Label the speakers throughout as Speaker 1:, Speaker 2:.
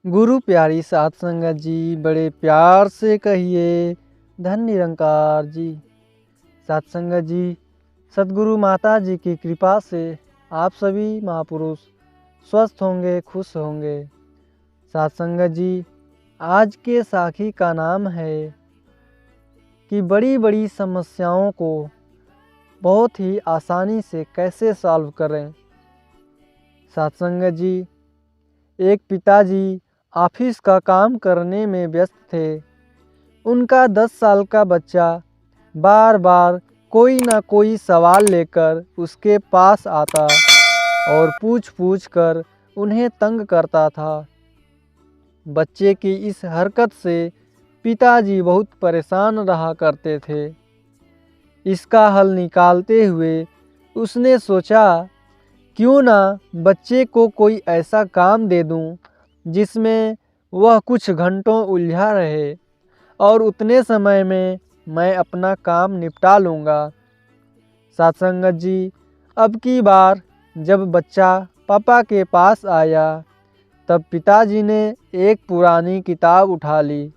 Speaker 1: गुरु प्यारी साध संगत जी, बड़े प्यार से कहिए धन निरंकार जी। साध संगत जी, सद्गुरु माता जी की कृपा से आप सभी महापुरुष स्वस्थ होंगे, खुश होंगे। साध संगत जी, आज के साखी का नाम है कि बड़ी बड़ी समस्याओं को बहुत ही आसानी से कैसे सॉल्व करें। साध संगत जी, एक पिताजी ऑफिस का काम करने में व्यस्त थे। उनका 10 साल का बच्चा बार बार कोई ना कोई सवाल लेकर उसके पास आता और पूछ पूछ कर उन्हें तंग करता था। बच्चे की इस हरकत से पिताजी बहुत परेशान रहा करते थे। इसका हल निकालते हुए उसने सोचा, क्यों ना बच्चे को कोई ऐसा काम दे दूं जिसमें वह कुछ घंटों उलझा रहे और उतने समय में मैं अपना काम निपटा लूँगा। साध संगत जी, अब की बार जब बच्चा पापा के पास आया तब पिताजी ने एक पुरानी किताब उठा ली।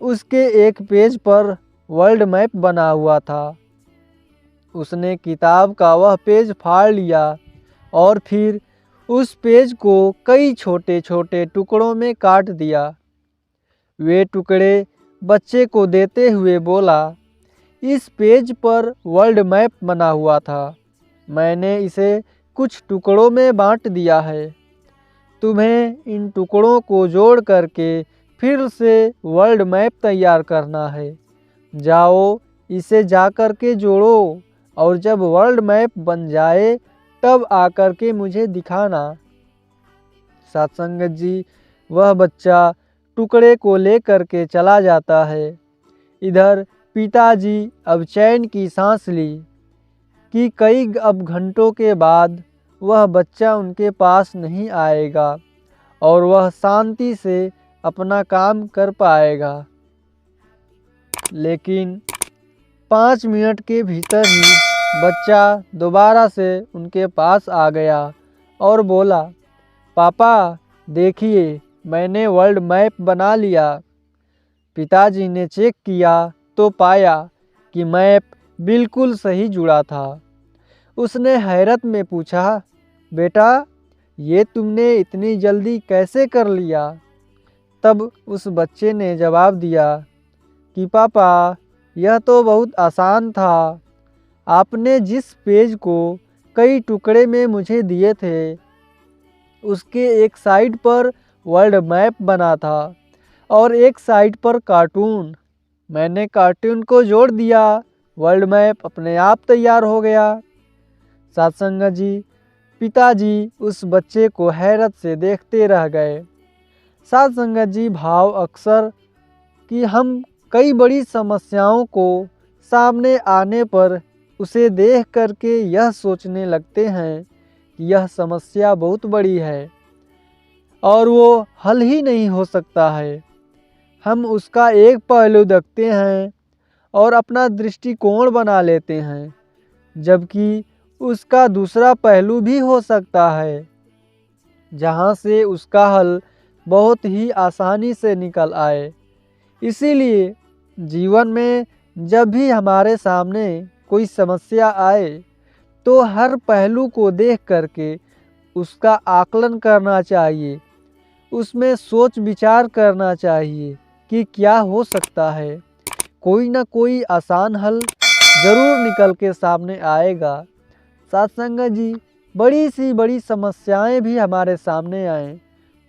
Speaker 1: उसके एक पेज पर वर्ल्ड मैप बना हुआ था। उसने किताब का वह पेज फाड़ लिया और फिर उस पेज को कई छोटे छोटे टुकड़ों में काट दिया। वे टुकड़े बच्चे को देते हुए बोला, इस पेज पर वर्ल्ड मैप बना हुआ था। मैंने इसे कुछ टुकड़ों में बांट दिया है। तुम्हें इन टुकड़ों को जोड़ करके फिर से वर्ल्ड मैप तैयार करना है। जाओ, इसे जाकर के जोड़ो और जब वर्ल्ड मैप बन जाए तब आकर के मुझे दिखाना। साध संगत जी, वह बच्चा टुकड़े को लेकर के चला जाता है। इधर पिताजी अब चैन की सांस ली कि कई अब घंटों के बाद वह बच्चा उनके पास नहीं आएगा और वह शांति से अपना काम कर पाएगा। लेकिन 5 मिनट के भीतर ही बच्चा दोबारा से उनके पास आ गया और बोला, पापा देखिए, मैंने वर्ल्ड मैप बना लिया। पिताजी ने चेक किया तो पाया कि मैप बिल्कुल सही जुड़ा था। उसने हैरत में पूछा, बेटा ये तुमने इतनी जल्दी कैसे कर लिया? तब उस बच्चे ने जवाब दिया कि पापा यह तो बहुत आसान था। आपने जिस पेज को कई टुकड़े में मुझे दिए थे उसके एक साइड पर वर्ल्ड मैप बना था और एक साइड पर कार्टून। मैंने कार्टून को जोड़ दिया, वर्ल्ड मैप अपने आप तैयार हो गया। साध संगत जी, पिताजी उस बच्चे को हैरत से देखते रह गए। साध संगत जी, भाव अक्सर कि हम कई बड़ी समस्याओं को सामने आने पर उसे देख करके यह सोचने लगते हैं कि यह समस्या बहुत बड़ी है और वो हल ही नहीं हो सकता है। हम उसका एक पहलू देखते हैं और अपना दृष्टिकोण बना लेते हैं, जबकि उसका दूसरा पहलू भी हो सकता है जहाँ से उसका हल बहुत ही आसानी से निकल आए। इसीलिए जीवन में जब भी हमारे सामने कोई समस्या आए तो हर पहलू को देख करके उसका आकलन करना चाहिए, उसमें सोच विचार करना चाहिए कि क्या हो सकता है। कोई ना कोई आसान हल ज़रूर निकल के सामने आएगा। साथ संगत जी, बड़ी सी बड़ी समस्याएं भी हमारे सामने आएँ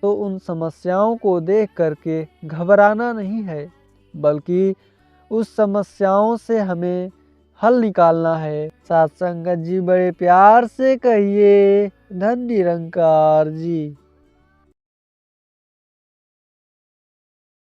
Speaker 1: तो उन समस्याओं को देख करके घबराना नहीं है, बल्कि उस समस्याओं से हमें हल निकालना है। साथ संगत जी, बड़े प्यार से कहिए धन निरंकार जी।